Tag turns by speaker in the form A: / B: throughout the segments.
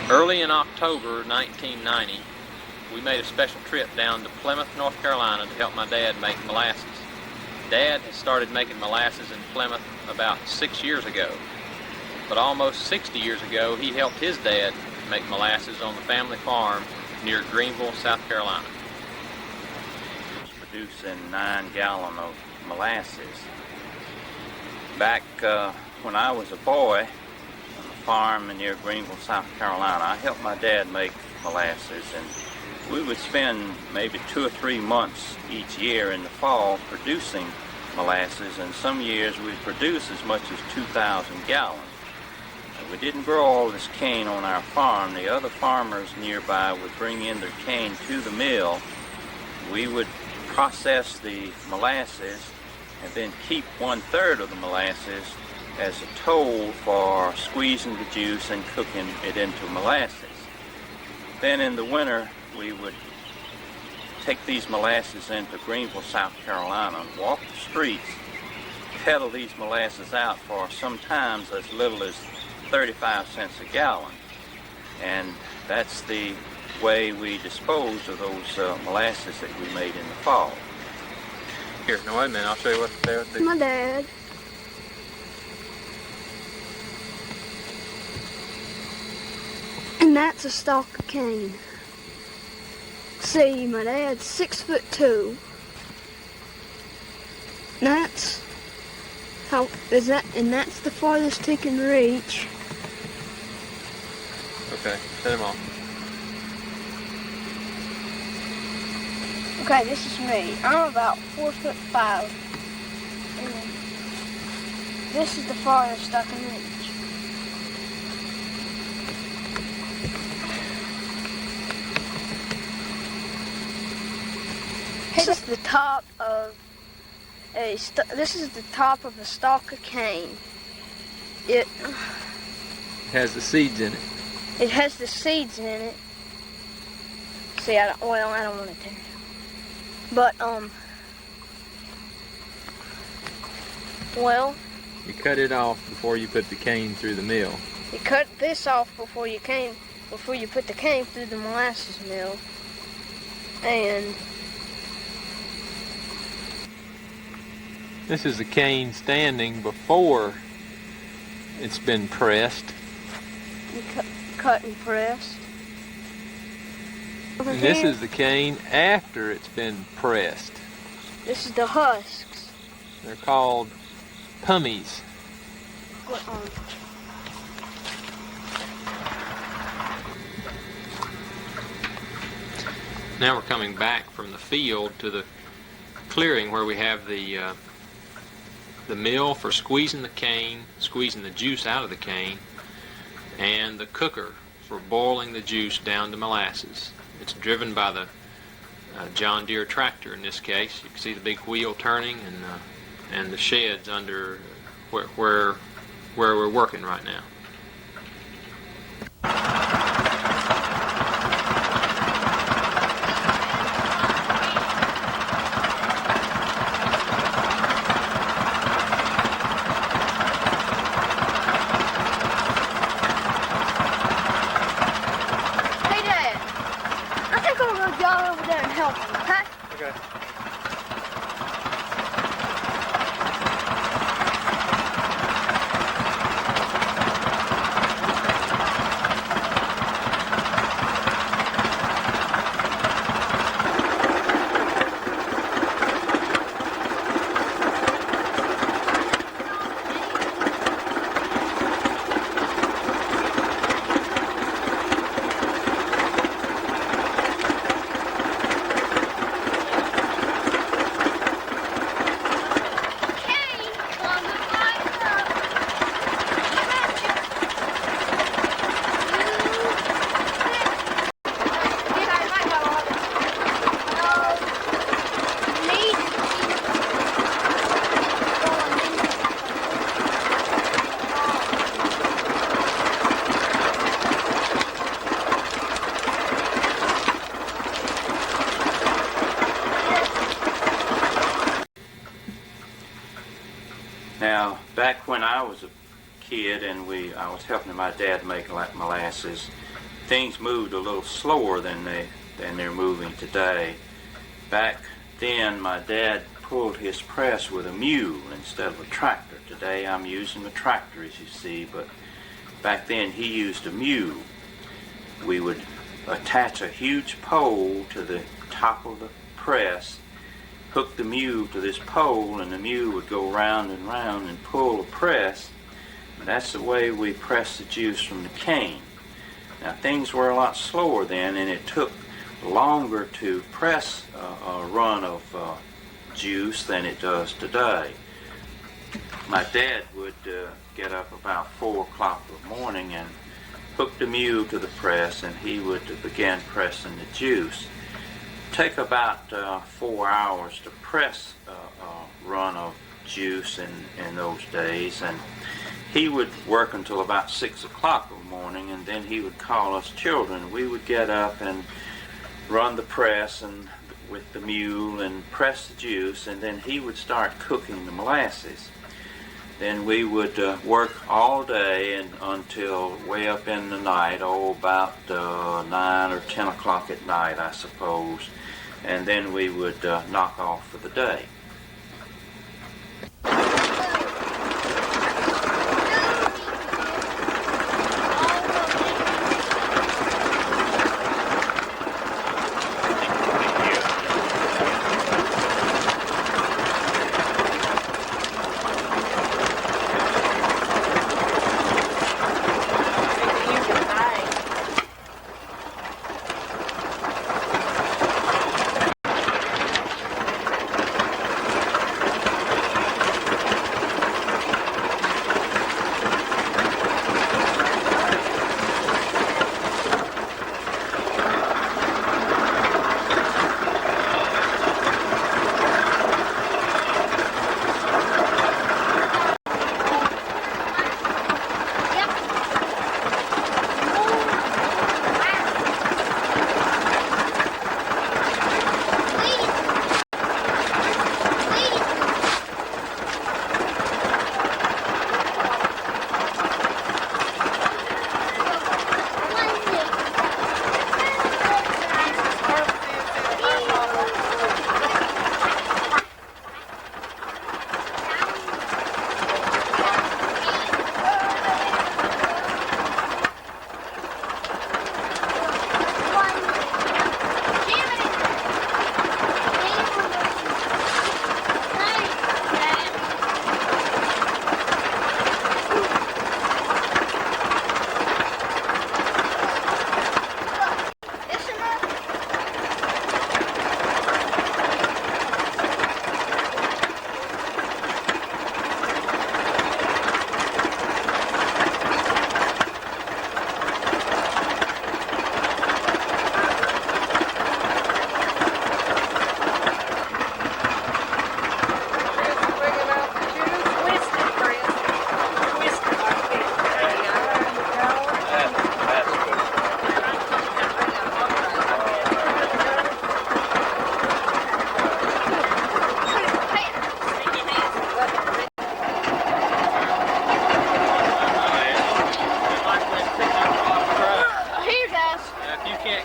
A: Early in October 1990, we made a special trip down to Plymouth, North Carolina to help my dad make molasses. Dad has started making molasses in Plymouth about 6 years ago, but almost 60 years ago he helped his dad make molasses on the family farm near Greenville, South Carolina.
B: Producing 9 gallons of molasses. Back when I was a boy on the farm near Greenville, South Carolina, I helped my dad make molasses, and we would spend maybe 2 or 3 months each year in the fall producing molasses, and some years we'd produce as much as 2,000 gallons. And we didn't grow all this cane on our farm. The other farmers nearby would bring in their cane to the mill. We would process the molasses and then keep 1/3 of the molasses as a toll for squeezing the juice and cooking it into molasses. Then in the winter we would take these molasses into Greenville, South Carolina, and walk the streets, peddle these molasses out for sometimes as little as 35 cents a gallon. And that's the way we dispose of those molasses that we made in the fall.
A: Here, now wait a minute, I'll show you what they would do.
C: My dad. And that's a stalk of cane. See, my dad's 6'2". That's how is that, and that's the farthest he can reach.
A: Okay, set him off.
C: Okay, this is me. I'm about 4'5", and this is the farthest I can reach. This is the top of a stalk of cane. It
A: has the seeds in it.
C: It has the seeds in it. See, I don't want to tear it. But well,
A: you cut it off before you put the cane through the mill.
C: You cut this off before you put the cane through the molasses mill, and
A: this is the cane standing before it's been pressed.
C: you cut and pressed. Over
A: And this
C: here,
A: is the cane after it's been pressed.
C: this is the husks.
A: They're called pummies. Now we're coming back from the field to the clearing where we have the mill for squeezing the cane, squeezing the juice out of the cane, and the cooker for boiling the juice down to molasses. It's driven by the John Deere tractor in this case. You can see the big wheel turning and the sheds under where we're working right now. Okay.
B: Now, back when I was a kid and I was helping my dad make molasses, things moved a little slower than they're moving today. Back then, my dad pulled his press with a mule instead of a tractor. Today I'm using a tractor, as you see, but back then he used a mule. We would attach a huge pole to the top of the press, hook the mule to this pole, and the mule would go round and round and pull the press. And that's the way we press the juice from the cane. Now, things were a lot slower then, and it took longer to press a run of juice than it does today. My dad would get up about 4 o'clock in the morning and hook the mule to the press, and he would begin pressing the juice. Take about 4 hours to press a run of juice in those days, and he would work until about 6 o'clock in the morning, and then he would call us children. We would get up and run the press and with the mule and press the juice, and then he would start cooking the molasses. Then we would work all day and until way up in the night, about 9 or 10 o'clock at night, I suppose, and then we would knock off for the day.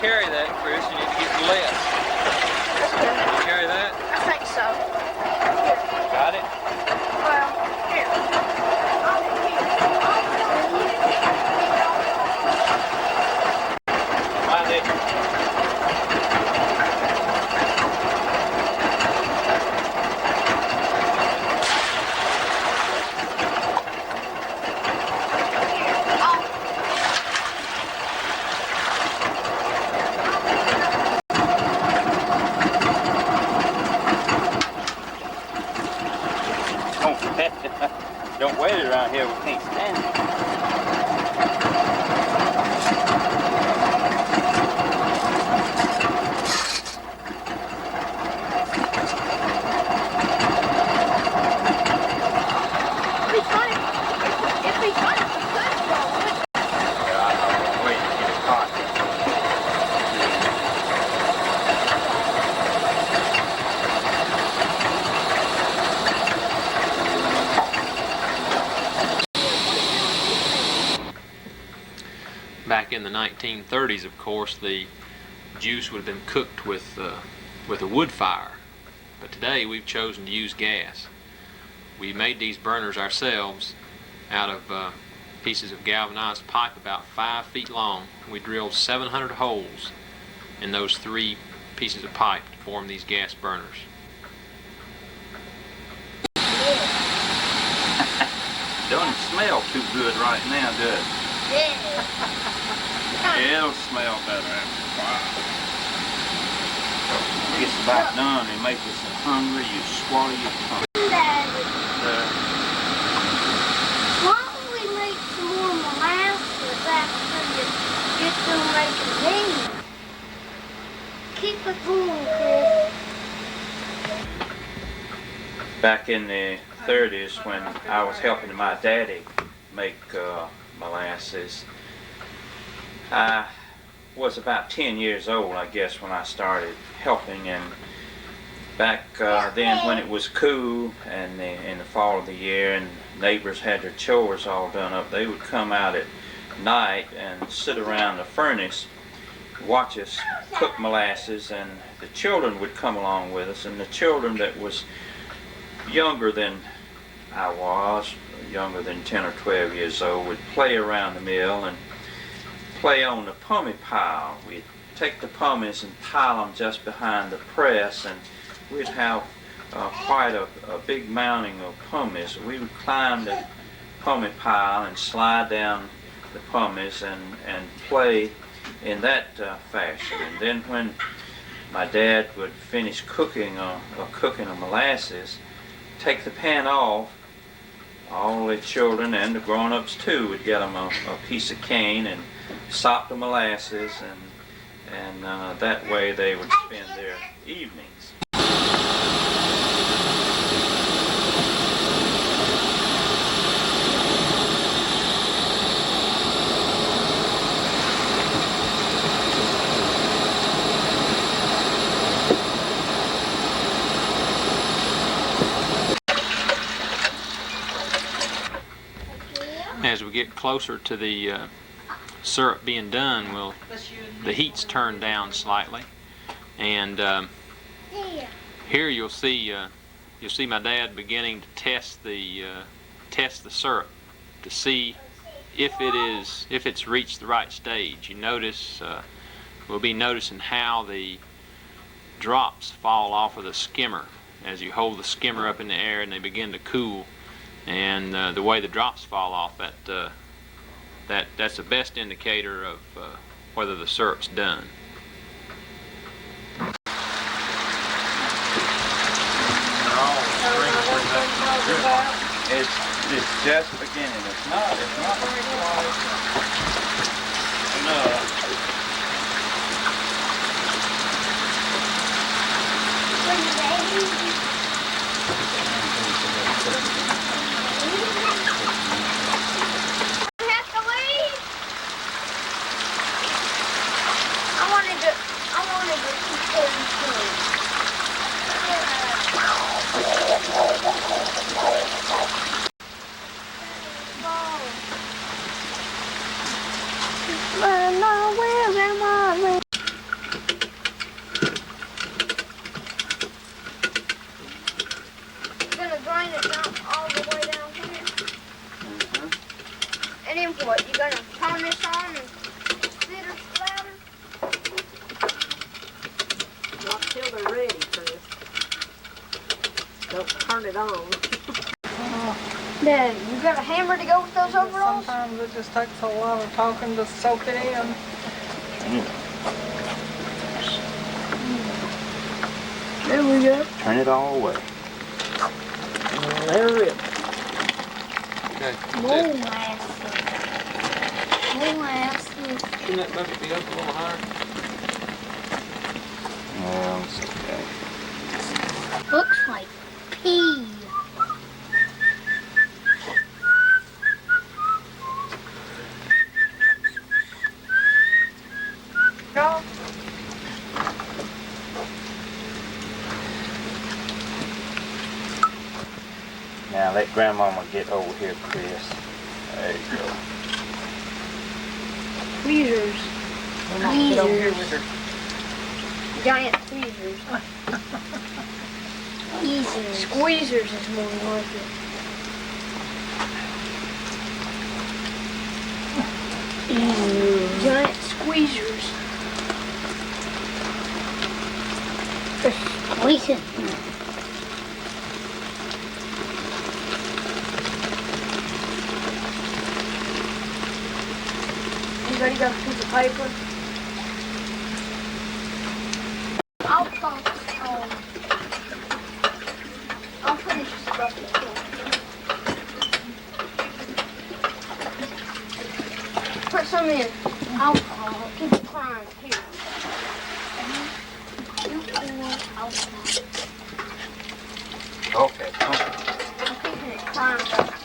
A: Carry that, Chris, and it gets less. Can you carry that?
C: I think so.
A: Got it?
C: Well, here.
A: Mind it.
B: Don't wait it around here, we can't stand it.
C: It'd be funny. It'd be funny if we could go with it.
B: Yeah, I know, I'm waiting to get it caught.
A: in the 1930s, of course, the juice would have been cooked with a wood fire. But today we've chosen to use gas. We made these burners ourselves out of pieces of galvanized pipe about 5 feet long. We drilled 700 holes in those 3 pieces of pipe to form these gas burners.
B: Don't smell too good right now, does it?
C: Yeah.
B: It'll smell better after a while. It's about done. It makes you so hungry you swallow your tongue.
C: Daddy,
B: There.
C: why don't we make some more molasses after you get through making these? Keep it going, Chris.
B: Back in the 30s, when I was helping my daddy make molasses, I was about 10 years old, I guess, when I started helping. And back then, when it was cool and in the fall of the year and neighbors had their chores all done up, they would come out at night and sit around the furnace, watch us cook molasses, and the children would come along with us. And the children that was younger than I was, younger than 10 or 12 years old, would play around the mill and play on the pumice pile. We'd take the pumice and pile them just behind the press, and we'd have quite a big mounting of pumice. We would climb the pumice pile and slide down the pumice and play in that fashion. And then when my dad would finish cooking a molasses, take the pan off, all the children and the grown-ups too would get them a piece of cane and sop the molasses, and that way they would spend their evenings.
A: As we get closer to the syrup being done, the heat's turned down slightly, and here you'll see my dad beginning to test the syrup to see if it's reached the right stage. You notice we'll be noticing how the drops fall off of the skimmer as you hold the skimmer up in the air and they begin to cool. And the way the drops fall off, that's the best indicator of whether the syrup's done.
B: It's just beginning. It's not
C: What, you gonna turn this on and sit or splatter?
D: Not till they're ready, Chris. Don't turn it on.
C: Then you got a hammer to go with those overalls?
D: Sometimes it just takes a lot of talking to soak it in.
C: There we go.
B: Turn it all away.
D: There it is.
A: Okay.
C: Molasses. Molasses.
A: Shouldn't that bucket be up a little higher?
B: Well, it's okay.
C: Looks like pea.
D: Go.
B: Now let Grandmama get over here, Chris. There you go.
C: tweezers.
D: We're not get over here with her.
C: Giant tweezers. Squeezers is more like it. Giant squeezers. Squeezing. Anybody got a piece of paper? I'll finish this stuff before. Put some in alcohol. Keep it crying. Here. You pour alcohol.
B: Okay.
C: I'm keeping it crying.